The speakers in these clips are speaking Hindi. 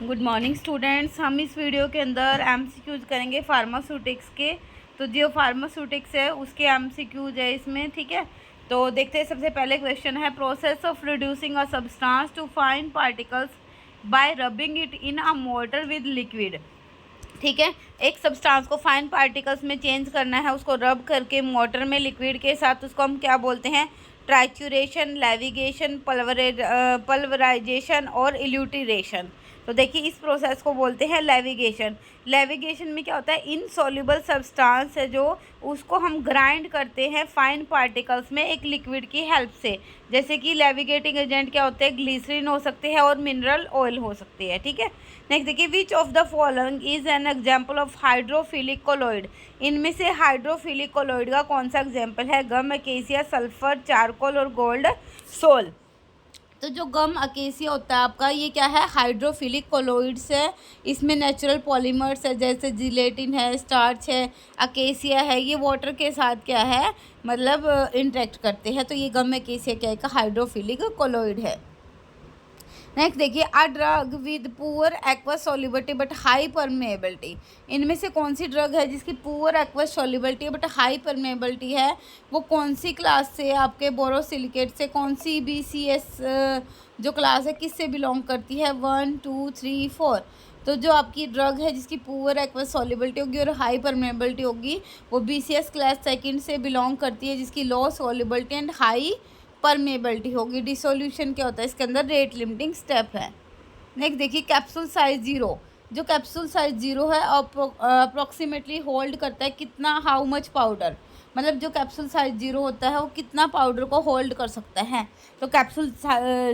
Good morning students. हम इस वीडियो के अंदर एमसीक्यूज करेंगे फार्मास्यूटिक्स के। तो जो फार्मास्यूटिक्स है उसके एमसीक्यूज है इसमें, ठीक है। तो देखते हैं, सबसे पहले क्वेश्चन है process of reducing a substance to fine particles by rubbing it in a mortar with liquid. ठीक है, एक सब्सटेंस को फाइन पार्टिकल्स में चेंज करना है, उसको रब करके मोटर में लिक्विड के साथ, उसको हम क्या बोलते हैं? ट्राइचुरेशन, लेविगेशन, पल्वराइजेशन और इल्यूटरेशन। तो देखिए, इस प्रोसेस को बोलते हैं लेविगेशन। लेविगेशन में क्या होता है? इनसॉल्युबल सब्सटेंस है जो, उसको हम ग्राइंड करते हैं फाइन पार्टिकल्स में एक लिक्विड की हेल्प से। जैसे कि लेविगेटिंग एजेंट क्या होते हैं? ग्लिसरीन हो सकते हैं और मिनरल ऑयल हो सकती है, ठीक है। नेक्स्ट देखिए, which of the following is an example of hydrophilic colloid. इनमें से हाइड्रोफिलिक कोलॉइड का कौन सा एग्जाम्पल है? गम, अकेसिया, सल्फर, चारकोल और गोल्ड सोल। तो जो गम अकेसिया होता है आपका, ये क्या है? हाइड्रोफिलिक कोलॉइड्स है। इसमें नेचुरल पॉलीमर्स है, जैसे जिलेटिन है, स्टार्च है। अकेसिया है, ये वाटर के साथ क्या है, मतलब इंटरेक्ट करते हैं। तो ये गम अकेसिया क्या है? का हाइड्रोफिलिक कोलॉइड है। नेक्स्ट देखिए, a drug with poor aqueous solubility but high permeability. इनमें से कौन सी ड्रग है जिसकी poor aqueous solubility but high permeability है? वो कौन सी क्लास से? आपके बोरोसिलिकेट से। कौन सी? BCS जो क्लास है, किससे बिलोंग करती है? 1 2 3 4। तो जो आपकी ड्रग है जिसकी पुअर एक्वस सॉल्युबिलिटी होगी और हाई परमेबिलिटी होगी, वो BCS क्लास सेकंड से बिलोंग करती है, जिसकी लो सॉल्युबिलिटी एंड हाई परमेबिलिटी होगी। डिसोल्यूशन क्या होता है इसके अंदर? रेट लिमिटिंग स्टेप है। नेक्स्ट देखिए, कैप्सूल साइज 0। जो कैप्सूल साइज 0 है, अप्रोक्सीमेटली होल्ड करता है कितना? How much powder. मतलब जो कैप्सूल साइज 0 होता है वो कितना पाउडर को होल्ड कर सकता है। तो कैप्सूल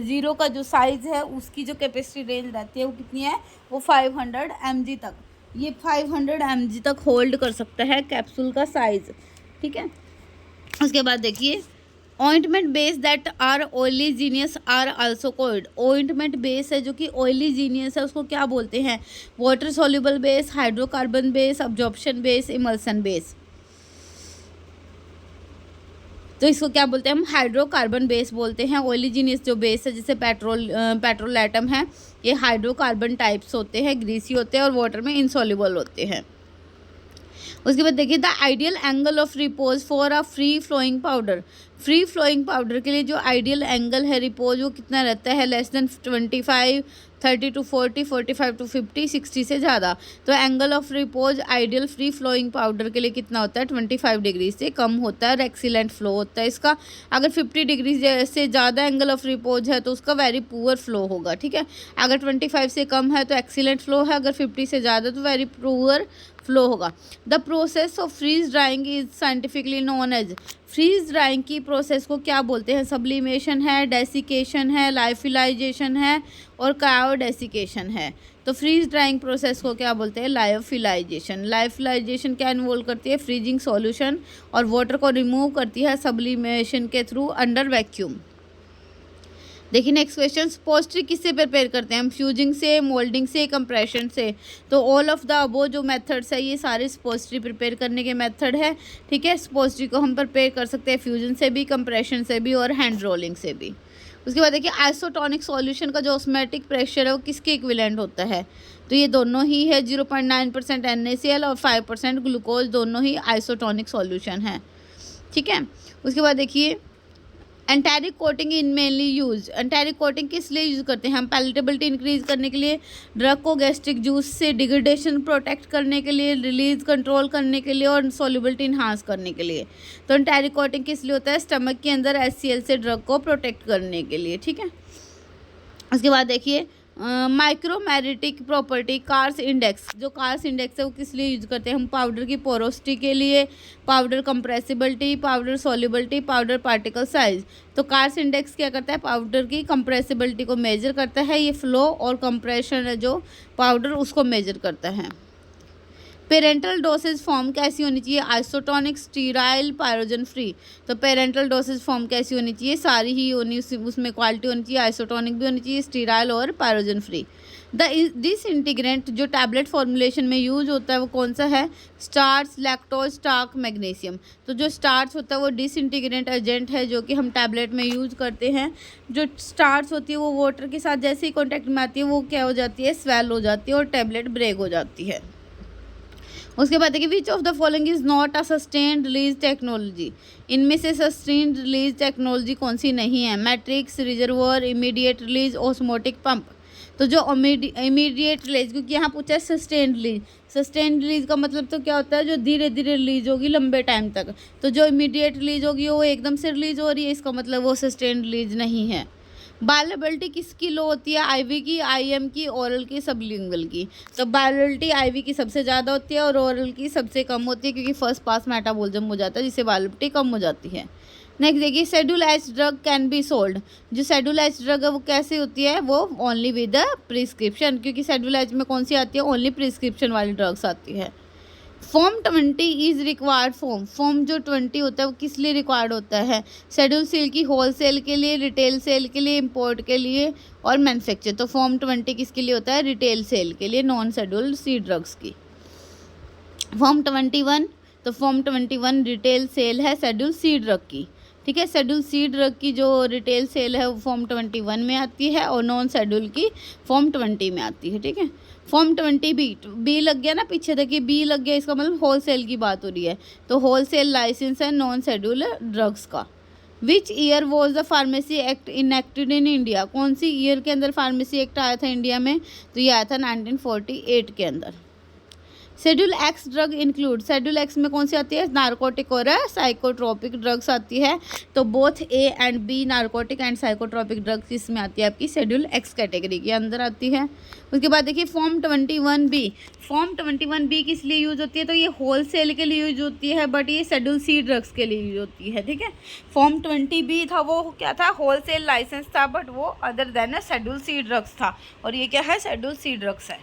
0 का जो साइज़ है उसकी जो कैपेसिटी रेंज रहती है वो कितनी है? वो 500 mg तक। ये 500 mg तक होल्ड कर सकता है कैप्सूल का साइज़, ठीक है। उसके बाद देखिए, ointment base that are oleaginous are also called. Ointment base है जो कि ऑयलीजीनियस है, उसको क्या बोलते हैं? Water soluble base, hydrocarbon base, absorption base, emulsion base. तो इसको क्या बोलते हैं हम? हाइड्रोकार्बन बेस बोलते हैं। ऑयलीजीनियस जो बेस है, जैसे पेट्रोल एटम है, ये हाइड्रोकार्बन टाइप्स होते हैं, ग्रीसी होते हैं और वाटर में इनसॉल्युबल होते हैं। उसके बाद देखिए, the ideal angle of repose for a free flowing powder. Free flowing powder के लिए जो आइडियल एंगल है रिपोज, वो कितना रहता है? लेस देन 25, 30 to 40, 45 to 50, 60 से ज़्यादा। तो angle of repose ideal free flowing powder के लिए कितना होता है? 25 डिग्री से कम होता है और एक्सीलेंट फ्लो होता है इसका। अगर 50 डिग्री से ज़्यादा एंगल ऑफ रिपोज है तो उसका वेरी पुअर फ्लो होगा, ठीक है। अगर 25 से कम है तो एक्सीलेंट फ्लो है, अगर 50 से ज़्यादा तो वेरी पुअर फ्लो होगा। The process of freeze drying is scientifically known as. Freeze drying की प्रोसेस को क्या बोलते हैं? सब्लिमेशन है, डेसिकेशन है, लायोफिलाइजेशन है और क्रायोडेसिकेशन है। तो फ्रीज ड्राइंग प्रोसेस को क्या बोलते हैं? लायोफिलाइजेशन। लायोफिलाइजेशन क्या इन्वॉल्व करती है? फ्रीजिंग सॉल्यूशन और वाटर को रिमूव करती है सब्लिमेशन के थ्रू अंडर वैक्यूम। देखिए नेक्स्ट क्वेश्चन, स्पोस्ट्री किससे प्रिपेयर करते हैं हम? फ्यूजिंग से, मोल्डिंग से, कंप्रेशन से। तो ऑल ऑफ द अबो जो मेथड्स है ये सारे स्पोस्ट्री प्रिपेयर करने के मेथड है, ठीक है। स्पोस्ट्री को हम प्रिपेयर कर सकते हैं फ्यूजन से भी, कंप्रेशन से भी और हैंड रोलिंग से भी। उसके बाद देखिए, आइसोटोनिक सॉल्यूशन का जो ऑस्मेटिक प्रेशर है वो किसके इक्विवेलेंट होता है? तो ये दोनों ही है, 0.9% NaCl और 5% ग्लूकोज, दोनों ही आइसोटोनिक सॉल्यूशन है, ठीक है। उसके बाद देखिए, एंटारिक कोटिंग इन मेनली यूज। एंटारिक कोटिंग किस लिए यूज़ करते हैं हम? पैलेटेबिलिटी इंक्रीज करने के लिए, ड्रग को गैस्ट्रिक जूस से डिग्रेडेशन प्रोटेक्ट करने के लिए, रिलीज कंट्रोल करने के लिए और सॉल्युबिलिटी इन्हांस करने के लिए। तो एंटारिक कोटिंग किस लिए होता है? स्टमक के अंदर HCl से ड्रग को प्रोटेक्ट करने के लिए, ठीक है। उसके बाद देखिए, माइक्रोमेरिटिक प्रॉपर्टी कार्स इंडेक्स। जो कार्स इंडेक्स है वो किस लिए यूज करते हैं हम? पाउडर की पोरोसिटी के लिए, powder compressibility, powder solubility, powder particle size. तो कार्स इंडेक्स क्या करता है? पाउडर की कंप्रेसिबिलिटी को मेजर करता है, ये फ्लो और कंप्रेशन है जो पाउडर उसको मेजर करता है। पेरेंटल डोसेज फॉर्म कैसी होनी चाहिए? Isotonic, sterile, pyrogen free. तो पेरेंटल डोसेज फॉर्म कैसी होनी चाहिए? सारी ही होनी, उसमें क्वालिटी होनी चाहिए, आइसोटोनिक भी होनी चाहिए, स्टीराइल और पायरोजन फ्री। डिसइंटीग्रेंट जो टैबलेट फॉर्मुलेशन में यूज होता है वो कौन सा है? Starch, lactose, stark, magnesium. तो जो स्टार्च होता है वो डिसइंटीग्रेंट एजेंट है जो कि हम टैबलेट में यूज करते हैं। जो स्टार्च होती है वो वाटर के साथ जैसे ही कॉन्टैक्ट में आती है वो क्या हो जाती है? स्वेल हो जाती है और टैबलेट ब्रेक हो जाती है। उसके बाद देखिए, which of the following is not a sustained release technology? इनमें से सस्टेन्ड रिलीज टेक्नोलॉजी कौन सी नहीं है? Matrix, reservoir, immediate release, osmotic pump. तो जो इमीडिएट रिलीज, क्योंकि यहाँ पूछा है सस्टेन्ड रिलीज। सस्टेन्ड रिलीज का मतलब तो क्या होता है? जो धीरे धीरे रिलीज होगी लंबे टाइम तक। तो जो इमीडिएट रिलीज होगी वो एकदम से रिलीज हो रही है, इसका मतलब वो सस्टेन्ड रिलीज नहीं है। बायोअवेलेबिलिटी किसकी लो होती है? आईवी की, आईएम की, ओरल की, सबलिंगुअल की। तो बायोअवेलेबिलिटी आईवी की सबसे ज़्यादा होती है और ओरल की सबसे कम होती है, क्योंकि फर्स्ट पास मेटाबॉलिज्म हो जाता है जिससे बायोअवेलेबिलिटी कम हो जाती है। नेक्स्ट देखिए, schedule H drug can be sold. जो शेड्यूल एच ड्रग है वो कैसे होती है? वो ओनली विद प्रिस्क्रिप्शन, क्योंकि शेड्यूल एच में कौन सी आती है? ओनली प्रिस्क्रिप्शन वाली ड्रग्स आती है। Form 20 is required form. Form जो 20 होता है वो किस लिए रिक्वायर्ड होता है? शेड्यूल सेल की होल सेल के लिए, रिटेल सेल के लिए, इंपोर्ट के लिए और मैन्युफैक्चर। तो फॉर्म 20 किसके लिए होता है? रिटेल सेल के लिए, नॉन शेड्यूल सी ड्रग्स की। फॉर्म 21, तो फॉर्म 21 रिटेल सेल है शेड्यूल सी ड्रग की। ठीक है, शेड्यूल सी ड्रग की जो रिटेल सेल है वो फॉर्म 21 में आती है और नॉन शेड्यूल की फॉर्म 20 में आती है। ठीक है, फॉर्म 20 बी लग गया ना पीछे, देखिए बी लग गया, इसका मतलब होल सेल की बात हो रही है। तो होल सेल लाइसेंस है नॉन शेड्यूल ड्रग्स का। Which year was the pharmacy act enacted in India? कौन सी ईयर के अंदर फार्मेसी एक्ट आया था इंडिया में? तो ये आया था 1948 के अंदर। Schedule x drug include, schedule x में कौन सी आती है? नारकोटिक और साइकोट्रोपिक ड्रग्स आती है। तो both A and B, narcotic and psychotropic drugs इसमें आती है, आपकी शेड्यूल एक्स कैटेगरी के अंदर आती है। उसके बाद देखिए फॉर्म 21 बी। फॉर्म 21 बी किस लिए यूज होती है? तो ये होल सेल के लिए यूज होती है, बट ये शेड्यूल सी ड्रग्स के लिए यूज होती है। ठीक है, फॉर्म 20 बी था वो क्या था? होल सेल लाइसेंस था, बट वो other than schedule C drugs था, और ये क्या है? शेड्यूल सी ड्रग्स है।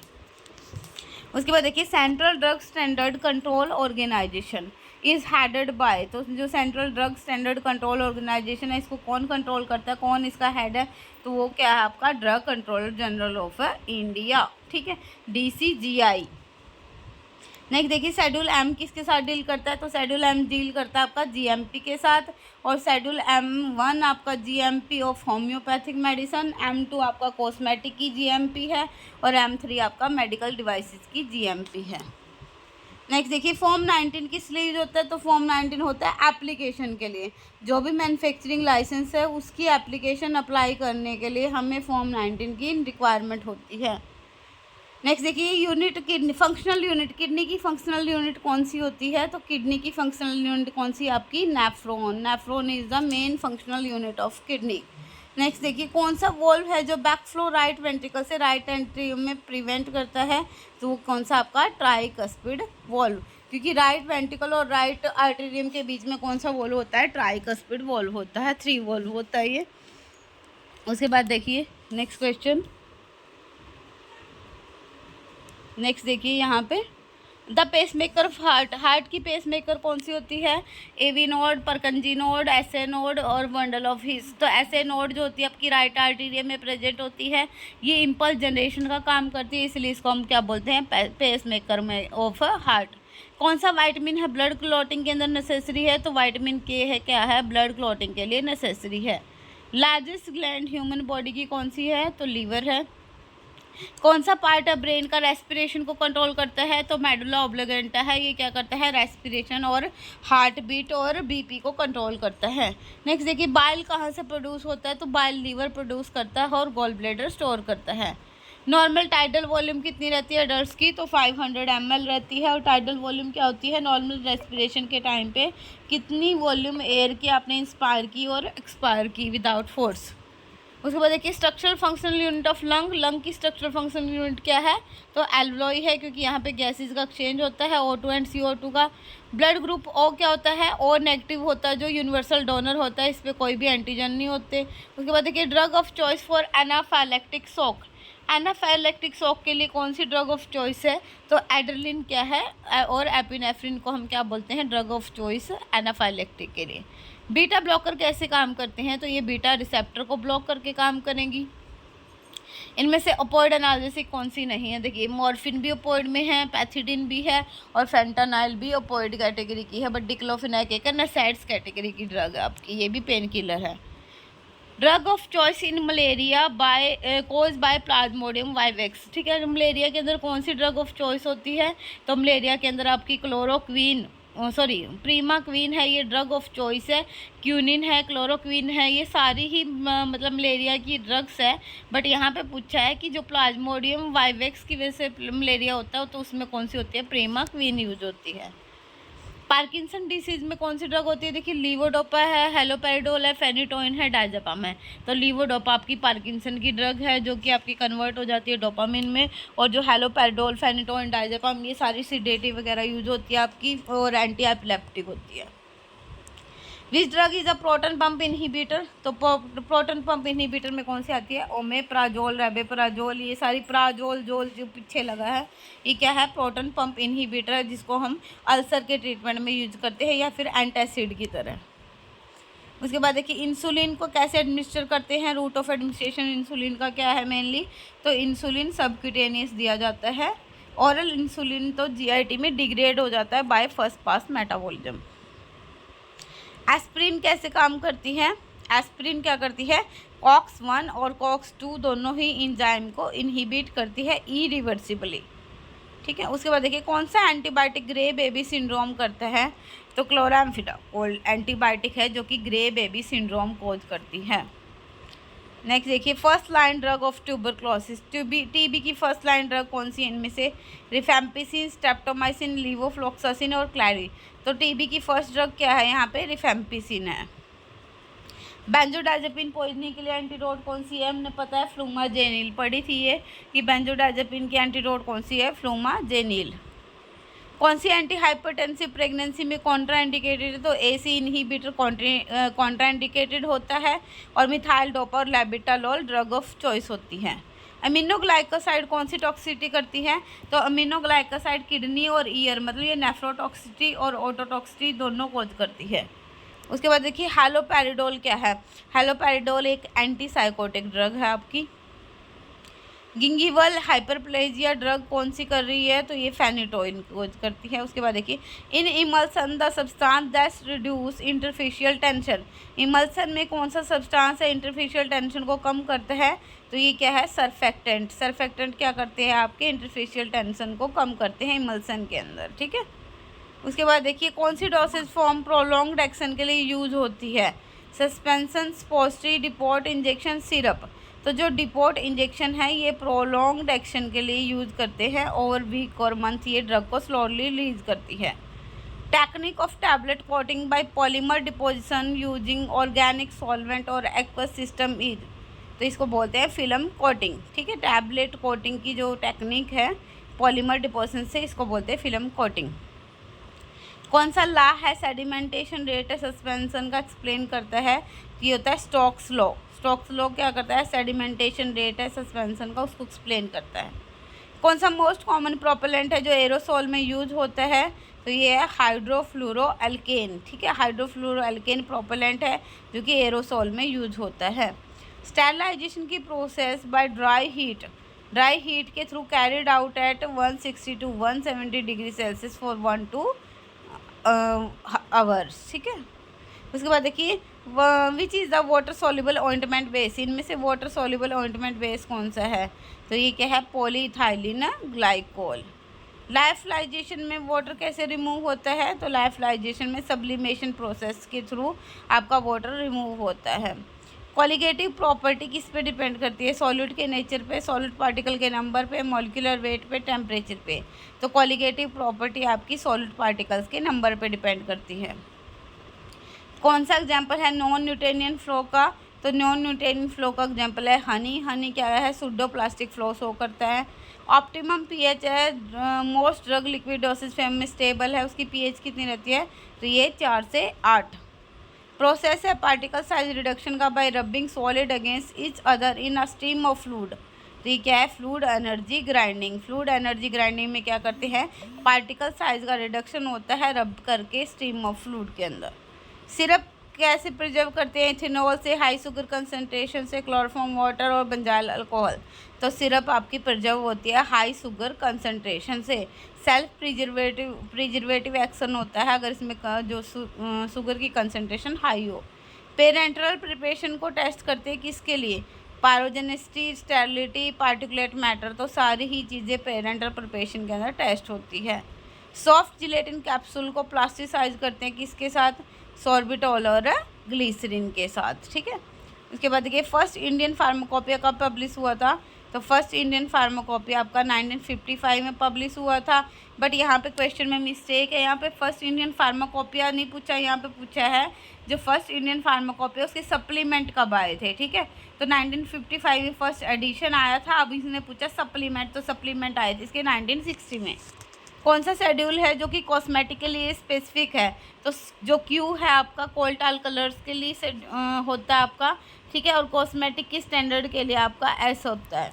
उसके बाद देखिए, central drug standard control organisation is headed by. तो जो central drug standard control organisation है इसको कौन कंट्रोल करता है? कौन इसका हेड है? तो वो क्या है? आपका drug controller general of India. ठीक है, DCGI। नेक्स्ट देखिए, शेड्यूल एम किसके साथ डील करता है? तो शेड्यूल एम डील करता है आपका GMP के साथ, और शेड्यूल M1 आपका GMP of homeopathic medicine, M2 आपका कॉस्मेटिक की GMP है, और M3 आपका मेडिकल डिवाइसेस की GMP है। नेक्स्ट देखिए, फॉर्म 19 किस लिए यूज होता है? तो फॉर्म 19 होता है एप्लीकेशन के लिए। जो भी मैन्युफैक्चरिंग लाइसेंस है उसकी एप्लीकेशन अप्लाई करने के लिए हमें फॉर्म 19 की रिक्वायरमेंट होती है। नेक्स्ट देखिए, unit kidney, functional unit, kidney की फंक्शनल यूनिट कौन सी होती है? तो किडनी की फंक्शनल यूनिट कौन सी? आपकी nephron. Nephron is the main functional unit of kidney. Next देखिए, कौन सा वॉल्व है जो बैकफ्लो राइट वेंट्रिकल से राइट एंट्रियम में प्रिवेंट करता है? तो वो कौन सा? आपका ट्राइकस्पिड वॉल्व, क्योंकि राइट वेंट्रिकल और राइट आर्टेरियम के बीच में कौन सा वॉल्व होता है? ट्राइकस्पिड वॉल्व होता है, 3 वॉल्व होता है ये। उसके बाद देखिए नेक्स्ट क्वेश्चन, नेक्स्ट देखिए यहाँ पे, the pacemaker of heart. Heart की पेसमेकर कौन सी होती है? AV node, Purkinje node, SA node और बंडल ऑफ हिस। तो SA नोड जो होती है आपकी राइट आर्टेरियम में प्रेजेंट होती है, ये इम्पल्स जनरेशन का काम करती है, इसलिए इसको हम क्या बोलते हैं? पेसमेकर में ऑफ हार्ट। कौन सा वाइटामिन है ब्लड क्लॉटिंग के अंदर नेसेसरी है? तो वाइटामिन K है, क्या है? ब्लड क्लॉटिंग के लिए नेसेसरी है। लार्जेस्ट ग्लैंड ह्यूमन बॉडी की कौन सी है? तो लीवर है। कौन सा पार्ट है ब्रेन का रेस्पिरेशन को कंट्रोल करता है? तो मेडुला ऑब्लिगेंटा है, ये क्या करता है? रेस्पिरेशन और हार्ट बीट और BP को कंट्रोल करता है। नेक्स्ट देखिए, बाइल कहाँ से प्रोड्यूस होता है? तो बाइल लीवर प्रोड्यूस करता है और गॉल ब्लैडर स्टोर करता है। नॉर्मल टाइडल वॉल्यूम कितनी रहती है एडल्ट्स की? तो 500 ml रहती है। और टाइडल वॉल्यूम क्या होती है? नॉर्मल रेस्पिरेशन के टाइम पे कितनी वॉल्यूम एयर की आपने इंस्पायर की और एक्सपायर की विदाउट फोर्स। उसके बाद देखिए, structural functional unit of lung. Lung की स्ट्रक्चरल फंक्शनल यूनिट क्या है? तो एल्वोई है, क्योंकि यहाँ पे गैसेस का एक्सचेंज होता है, O2 एंड CO2 का। ब्लड ग्रुप O क्या होता है? O नेगेटिव होता है, जो यूनिवर्सल डोनर होता है, इस पर कोई भी एंटीजन नहीं होते। उसके बाद देखिए, drug of choice for anaphylactic shock. Anaphylactic shock के लिए कौन सी ड्रग ऑफ चॉइस है? तो एड्रेलिन क्या है, और एपिनेफ्रिन को हम क्या बोलते हैं? ड्रग ऑफ चॉइस एनाफाइलेक्टिक के लिए। बीटा ब्लॉकर कैसे काम करते हैं? तो ये बीटा रिसेप्टर को ब्लॉक करके काम करेंगी। इनमें से ओपोइड एनाल्जेसिक कौन सी नहीं है? देखिए मॉर्फिन भी ओपोइड में है, पैथिडिन भी है, और फेंटानाइल भी ओपोइड कैटेगरी की है, बट डिक्लोफेनाक एक नसैड्स कैटेगरी की ड्रग है आपकी, ये भी पेन किलर है। Drug of choice in malaria because by Plasmodium vivax, ठीक है। मलेरिया के अंदर कौन सी ड्रग ऑफ चॉइस होती है? तो मलेरिया के अंदर आपकी क्लोरोक्वीन प्रीमाक्वीन है, ये ड्रग ऑफ चॉइस है। क्यूनिन है, क्लोरोक्वीन है, ये सारी ही मतलब मलेरिया की ड्रग्स है। बट यहाँ पे पूछा है कि जो प्लाज्मोडियम वाइवेक्स की वजह से मलेरिया होता है तो उसमें कौन सी होती है? प्रीमाक्वीन यूज होती है। पार्किंसन डिसीज में कौन सी ड्रग होती है? देखिए लीवोडोपा है, हेलोपेरिडोल है, फेनिटोइन है, डायज़ेपाम है। तो लीवोडोपा आपकी पार्किंसन की ड्रग है जो कि आपकी कन्वर्ट हो जाती है डोपामिन में, और जो हेलोपेरिडोल, फेनिटोइन, डायज़ेपाम ये सारी सीडेटिव वगैरह यूज होती है आपकी, और एंटी एपिलेप्टिक होती है। Which drug is a proton pump inhibitor? तो प्रोटन पंप इनहिबिटर में कौन सी आती है? ओमेप्राजोल, रेबेप्राजोल, ये सारी प्राजोल जोल जो पीछे लगा है ये क्या है? प्रोटन पंप इनहिबिटर है, जिसको हम अल्सर के ट्रीटमेंट में यूज करते हैं या फिर एंटासिड की तरह। उसके बाद देखिए इंसुलिन को कैसे एडमिनिस्टर करते हैं? रूट ऑफ एडमिनिस्ट्रेशन इंसुलिन का क्या है मेनली? तो इंसुलिन सबक्यूटेनियस दिया जाता है। ऑरल इंसुलिन तो जीआईटी में डिग्रेड हो जाता है by first pass metabolism. Aspirin कैसे काम करती है? एस्प्रिन क्या करती है? COX-1 और COX-2 दोनों ही एंजाइम को इनहिबिट करती है इरिवर्सिबली, ठीक है। उसके बाद देखिए कौन सा एंटीबायोटिक ग्रे बेबी सिंड्रोम करता है? तो क्लोराम्फेनिकोल एंटीबायोटिक है जो कि ग्रे बेबी सिंड्रोम कोज करती है। नेक्स्ट देखिए first line drug of tuberculosis, TB की फर्स्ट लाइन ड्रग कौन सी है? इनमें से रिफेम्पिसिन, स्ट्रेप्टोमाइसिन, लीवोफ्लॉक्सासिन और क्लैरी। तो टीबी की फर्स्ट ड्रग क्या है यहाँ पे? रिफेम्पिसिन है। बेंजोडाइजेपिन पॉइजनिंग के लिए एंटीडोट कौन सी है? हमने पता है फ्लूमाजेनिल, पढ़ी थी ये कि बेंजोडाइजेपिन की एंटीडोट कौन सी है? फ्लूमाजेनिल। कौन सी एंटी हाइपरटेंसिव प्रेगनेंसी में कॉन्ट्रा इंडिकेटेड है? तो एसी इनहिबिटर कॉन्ट्रा इंडिकेटेड होता है, और मिथाइल डोपा और लेबिटालोल ड्रग ऑफ चॉइस होती है। अमीनोग्लाइकोसाइड कौन सी टॉक्सिसिटी करती है? तो अमीनोग्लाइकोसाइड किडनी और ईयर, मतलब ये नेफ्रोटॉक्सिसिटी और ओटोटॉक्सिसिटी दोनों कोज करती है। उसके बाद देखिए हैलोपेरिडोल क्या है? हैलोपेरिडोल एक एंटीसाइकोटिक ड्रग है आपकी। गिंगिवल हाइपरप्लेजिया ड्रग कौन सी कर रही है? तो ये फेनिटोइन कोज करती है। उसके बाद देखिए in emulsion the substance that reduce interfacial tension, emulsion में कौन सा सब्सटेंस है इंटरफेशियल टेंशन को कम करता है? तो ये क्या है? सरफेक्टेंट। सरफेक्टेंट क्या करते हैं? आपके इंटरफेशियल टेंशन को कम करते हैं इमल्सन के अंदर, ठीक है। उसके बाद देखिए कौन सी डोसेज फॉर्म प्रोलॉन्ग्ड एक्शन के लिए यूज होती है? Suspension, suppository, depot injection, syrup. तो जो डिपोट इंजेक्शन है ये प्रोलॉन्ग्ड एक्शन के लिए यूज़ करते हैं, ओवर वीक और मंथ ये ड्रग को स्लोली रिलीज करती है। Technique of tablet coating by polymer deposition using organic solvent और एक्वस सिस्टम इज, तो इसको बोलते हैं फिल्म कोटिंग, ठीक है। टैबलेट कोटिंग की जो टेक्निक है पॉलीमर डिपोजिशन से, इसको बोलते हैं फिल्म कोटिंग। कौन सा लॉ है सेडिमेंटेशन रेट सस्पेंशन का एक्सप्लेन करता है? ये होता है स्टोक्स लॉ। स्टोक्स लॉ क्या करता है? सेडिमेंटेशन रेट है सस्पेंशन का, उसको एक्सप्लेन करता है। कौन सा मोस्ट कॉमन प्रोपेलेंट है जो एरोसोल में यूज होता है? तो ये है हाइड्रोफ्लोरोएल्केन, ठीक है। हाइड्रोफ्लोरोएल्केन प्रोपेलेंट है जो कि एरोसोल में यूज होता है। स्टेरिलाइजेशन की प्रोसेस बाय ड्राई हीट के through carried out at 160 to 170 degree Celsius for 1 to hours, ठीक है। उसके बाद देखिए which is the water soluble ointment base, इनमें से वाटर सॉल्युबल ऑइंटमेंट बेस कौन सा है? तो ये क्या है? Polyethylene glycol. लाइफलाइजेशन में वाटर कैसे रिमूव होता है? तो लाइफलाइजेशन में सब्लिमेशन प्रोसेस के थ्रू आपका वाटर रिमूव होता है। कॉलिगेटिव प्रॉपर्टी किस पे डिपेंड करती है? सॉलिड के नेचर पे, सॉलिड पार्टिकल के नंबर पे, मॉलिक्यूलर वेट पे, टेम्परेचर पे। तो कॉलिगेटिव प्रॉपर्टी आपकी सॉलिड पार्टिकल्स के नंबर पे डिपेंड करती है। कौन सा एग्जाम्पल है नॉन न्यूटोनियन फ्लो का? तो नॉन न्यूटोनियन फ्लो का एग्जाम्पल है हनी। हनी क्या है? सूडो प्लास्टिक फ्लो शो करता है। ऑप्टिमम पीएच है, most drug liquid dosage fame में स्टेबल है, उसकी पीएच कितनी रहती है? तो ये 4 से 8। प्रोसेस है पार्टिकल साइज रिडक्शन का bye rubbing solid against each other in a stream of fluid. तो क्या है, fluid energy grinding. Fluid energy grinding में क्या करते हैं, पार्टिकल साइज का रिडक्शन होता है रब करके स्ट्रीम ऑफ फ्लूइड के अंदर। सिरप कैसे प्रिजर्व करते हैं, इथेनॉल से, हाई शुगर कंसनट्रेशन से, क्लोरोफॉर्म वाटर और बेंजाइल अल्कोहल। तो सिरप आपकी प्रिजर्व होती है हाई शुगर कंसनट्रेशन से। सेल्फ प्रिजर्वेटिव एक्शन होता है अगर इसमें जो शुगर की कंसनट्रेशन हाई हो। पेरेंटल प्रिपरेशन को टेस्ट करते हैं किसके लिए, पायरोजेनिसिटी, स्टेरिलिटी, पार्टिकुलेट मैटर। तो सारी ही चीज़ें पेरेंटल प्रिपरेशन के अंदर टेस्ट होती है। सॉफ्ट जिलेटिन कैप्सूल को प्लास्टिसाइज करते हैं किसके साथ, सॉर्बिटॉल और ग्लिसरीन के साथ, ठीक है। उसके बाद देखिए फर्स्ट इंडियन फार्माकोपिया कब पब्लिश हुआ था, तो फर्स्ट इंडियन फार्माकोपिया आपका 1955 में पब्लिश हुआ था। बट यहाँ पे क्वेश्चन में मिस्टेक है, यहाँ पे फर्स्ट इंडियन फार्माकोपिया नहीं पूछा, यहाँ पे पूछा है जो फर्स्ट इंडियन फार्माकोपिया उसके सप्लीमेंट कब आए थे, ठीक है। तो 1955 में फर्स्ट एडिशन आया था, अब इसने पूछा सप्लीमेंट, तो सप्लीमेंट आए थे इसके 1960 में। कौन सा शेड्यूल है जो कि कॉस्मेटिक के लिए स्पेसिफिक है, तो जो क्यू है आपका कोल्टाल कलर्स के लिए से होता है आपका, ठीक है, और कॉस्मेटिक की स्टैंडर्ड के लिए आपका एस होता है,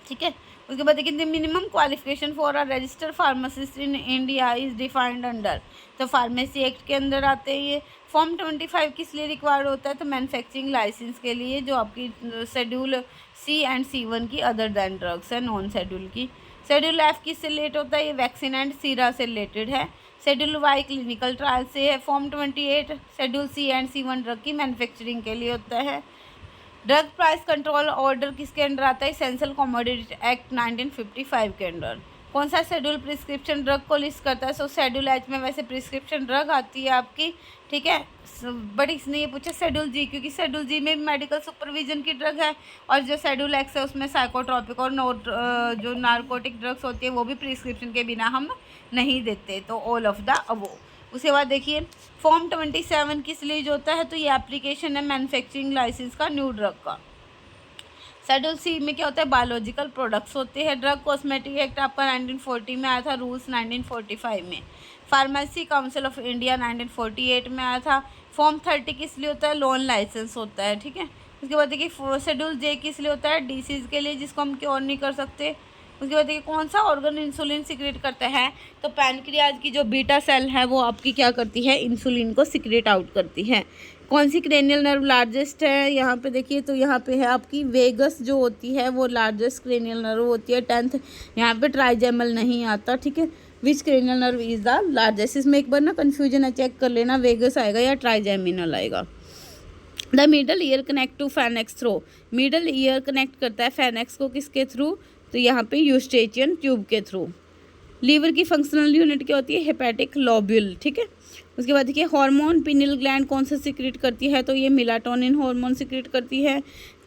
ठीक है। उसके बाद देखिए minimum qualification for a registered pharmacist in India is defined under, तो फार्मेसी एक्ट के अंदर आते हैं ये। फॉर्म 25 किस लिए रिक्वायर्ड होता है, तो मैन्युफैक्चरिंग लाइसेंस के लिए, जो आपकी शेड्यूल C एंड C1 की अदर दैन ड्रग्स है, नॉन शेड्यूल की। शेड्यूल F किससे रिलेटेड होता है, ये वैक्सीन एंड सीरा से रिलेटेड है। शेड्यूल Y क्लिनिकल ट्रायल से है। Form 28 schedule C and C1 drug की मैन्युफैक्चरिंग के लिए होता है। ड्रग प्राइस कंट्रोल ऑर्डर किसके अंडर आता है, एसेंशियल कमोडिटी एक्ट 1955 के अंडर। कौन सा शेड्यूल प्रिस्क्रिप्शन ड्रग को लिस्ट करता है, सो शेड्यूल H में वैसे प्रिस्क्रिप्शन ड्रग आती है आपकी, ठीक है। बट इसने ये पूछा शेड्यूल G, क्योंकि शेड्यूल G में मेडिकल सुपरविजन की ड्रग है, और जो शेड्यूल X है उसमें साइकोट्रॉपिक और जो नार्कोटिक ड्रग्स होती है वो भी प्रिस्क्रिप्शन के बिना हम नहीं देते, तो ऑल ऑफ द अबव। उसके बाद देखिए फॉर्म 27 किस लिए होता है, तो ये एप्लीकेशन है मैन्युफैक्चरिंग लाइसेंस का न्यू ड्रग का। शेड्यूल C में क्या होता है, बायोलॉजिकल प्रोडक्ट्स होते हैं। ड्रग कॉस्मेटिक एक्ट आपका 1940 में आया था, रूल्स 1945 में। फार्मेसी काउंसिल ऑफ इंडिया 1948 में आया था। फॉर्म 30 किस लिए होता है, लोन लाइसेंस होता है, ठीक है। उसके बाद देखिए शेड्यूल J किस लिए होता है, डिसीज़ के लिए जिसको हम क्योर नहीं कर सकते। उसके बाद देखिए कौन सा ऑर्गन इंसुलिन सिक्रेट करता है, तो पैनक्रियाज की जो बीटा सेल है वो आपकी क्या करती है, इंसुलिन को सिक्रेट आउट करती है। कौन सी क्रेनियल नर्व लार्जेस्ट है, यहाँ पे देखिए तो यहाँ पे है आपकी वेगस जो होती है वो लार्जेस्ट क्रेनियल नर्व होती है। 10th यहाँ पे ट्राइजेमल नहीं आता, ठीक है। Which cranial nerve is the largest, इसमें एक बार ना कन्फ्यूजन है, चेक कर लेना, वेगस आएगा या ट्राइजेमिनल आएगा। The middle ear connect to pharynx through, middle ear connect करता है फैनेक्स को किसके थ्रू, तो यहाँ पे यूस्टेचियन ट्यूब के थ्रू। लीवर की फंक्शनल यूनिट क्या होती है, हेपेटिक लोब्यूल, ठीक है। उसके बाद देखिए हार्मोन पिनियल ग्लैंड कौन सा सिक्रेट करती है, तो ये मेलाटोनिन हार्मोन सिक्रेट करती है।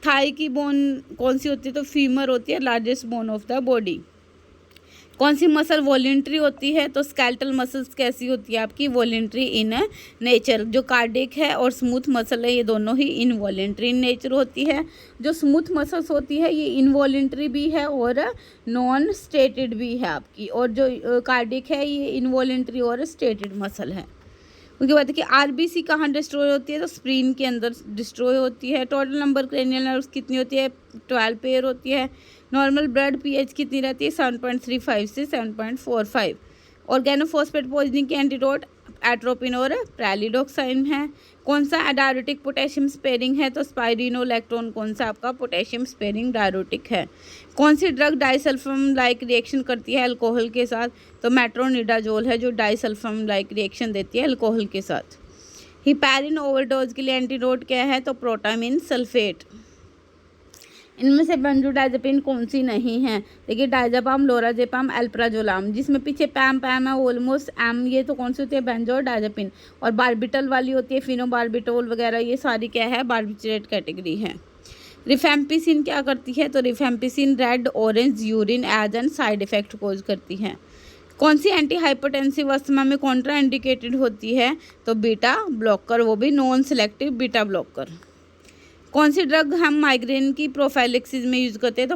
थाई की बोन कौन सी होती है, तो फीमर होती है, largest bone of the body. कौन सी मसल वॉलेंट्री होती है, तो स्केलेटल मसल्स कैसी होती है आपकी, वॉलेंट्री इन नेचर। जो कार्डिक है और स्मूथ मसल है ये दोनों ही इनवॉलेंट्री इन नेचर होती है। जो स्मूथ मसल्स होती है ये इनवॉलेंट्री भी है और नॉन स्टेटेड भी है आपकी, और जो कार्डिक है ये इनवॉलेंट्री और स्टेटेड मसल है। उसके बाद देखिए RBC कहाँ डिस्ट्रॉय होती है, तो स्प्रीन के अंदर डिस्ट्रॉय होती है। टोटल नंबर क्रेनियल नर्व्स कितनी होती है, 12 पेयर होती है। नॉर्मल ब्लड pH कितनी रहती है, 7.35 से 7.45। ऑर्गेनोफॉस्फेट पॉइजनिंग के एंटीडोट एट्रोपिन और प्रेलिडोक्साइन है। कौन सा डायरेटिक पोटेशियम स्पेरिंग है, तो स्पाइरिनोलैक्टोन कौन सा आपका पोटेशियम स्पेरिंग डायरेटिक है। कौन सी ड्रग डाइसल्फाम लाइक रिएक्शन करती है अल्कोहल के साथ, तो मेट्रोनिडाजोल है जो डाइसल्फाम लाइक रिएक्शन देती है अल्कोहल के साथ। हिपैरिन ओवरडोज के लिए एंटीडोट क्या है, तो प्रोटामिन सल्फेट। इनमें से बेंजोडाइजेपिन कौन सी नहीं है, देखिए डाइजापाम, लोराजेपाम, एल्प्राजोलाम। जिसमें पीछे पैम पैम है, ऑलमोस्ट एम, ये तो कौन सी होती है, बेंजोडाइजेपिन। और बारबिटल वाली होती है फिनोबारबिटोल वगैरह, ये सारी क्या है, बारबिचरेट कैटेगरी है। रिफेम्पिसिन क्या करती है, तो rifampicin red orange urine as an side effect cause करती है। कौन सी एंटी हाइपरटेंसिव अस्थमा में कॉन्ट्रा इंडिकेटेड होती है, तो बीटा ब्लॉकर, वो भी नॉन सेलेक्टिव बीटा ब्लॉकर। कौन सी ड्रग हम माइग्रेन की प्रोफाइलेक्सिस में यूज़ करते हैं, तो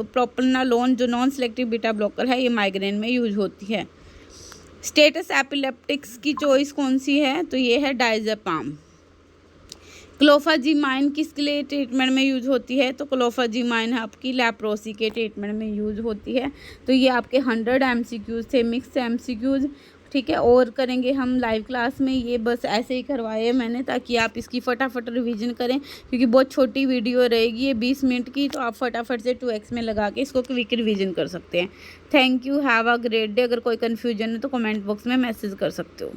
प्रोपनलोन जो नॉन सेलेक्टिव बीटा ब्लॉकर है ये माइग्रेन में यूज होती है। स्टेटस एपिलेप्टिक्स की चॉइस कौन सी है, तो ये है डाइजापाम। क्लोफाजीमाइन किसके लिए ट्रीटमेंट में यूज होती है? तो क्लोफाजीमाइन आपकी लेप्रोसी के ट्रीटमेंट में यूज होती है। तो ये आपके 100 एमसीक्यूज थे, मिक्स एमसीक्यूज, ठीक है। और करेंगे हम लाइव क्लास में, ये बस ऐसे ही करवाए मैंने ताकि आप इसकी फटाफट रिवीजन करें, क्योंकि बहुत छोटी वीडियो रहेगी ये 20 मिनट की, तो आप फटाफट से 2x में लगा के इसको क्विक रिवीजन कर सकते हैं। Thank you, have a great day. अगर कोई कन्फ्यूजन है तो कमेंट बॉक्स में मैसेज कर सकते हो।